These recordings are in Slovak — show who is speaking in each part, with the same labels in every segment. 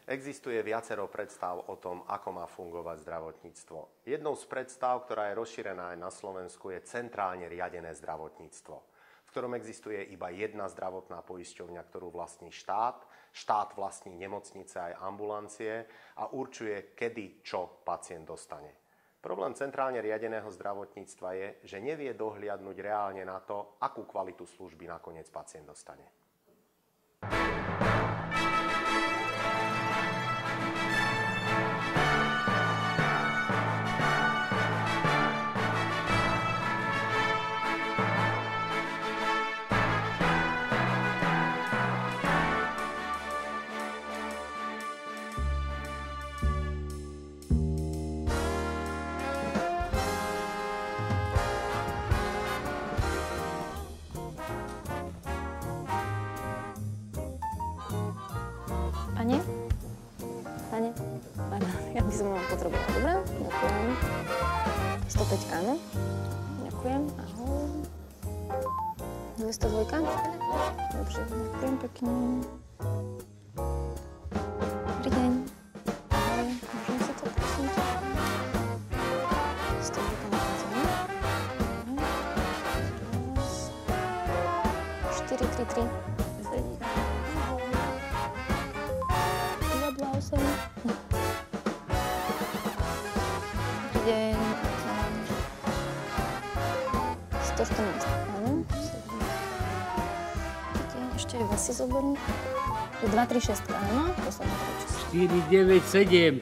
Speaker 1: Existuje viacero predstav o tom, ako má fungovať zdravotníctvo. Jednou z predstav, ktorá je rozšírená aj na Slovensku, je centrálne riadené zdravotníctvo, v ktorom existuje iba jedna zdravotná poisťovňa, ktorú vlastní štát. Štát vlastní nemocnice aj ambulancie a určuje, kedy čo pacient dostane. Problém centrálne riadeného zdravotníctva je, že nevie dohliadnuť reálne na to, akú kvalitu služby nakoniec pacient dostane.
Speaker 2: Pane? Ja by som vám potrebovala. Dobre? Ďakujem. 105, áno. Ďakujem. Ahoj. 202? Dobre, ďakujem pekne. Dobrý deň. Ahoj. Môžem si to prosím? 102 na pozorne. 433. Deň. 114, áno. Ešte aj vás si zoberú. 236, áno. Posledná trojčíslo.
Speaker 3: 497.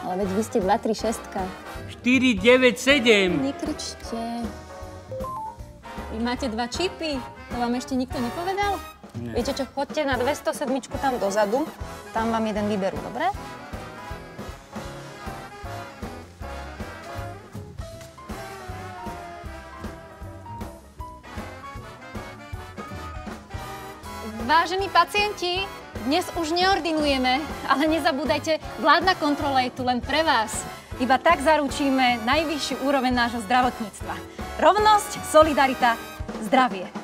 Speaker 2: Ale veď vy ste 236.
Speaker 3: 497.
Speaker 2: Nekričte. Vy máte 2 čipy. To vám ešte nikto nepovedal? Nie. Viete čo, chodte na 207 tam dozadu. Tam vám jeden vyberú, dobre? Vážení pacienti, dnes už neordinujeme, ale nezabúdajte, vládna kontrola je tu len pre vás. Iba tak zaručíme najvyššiu úroveň nášho zdravotníctva. Rovnosť, solidarita, zdravie.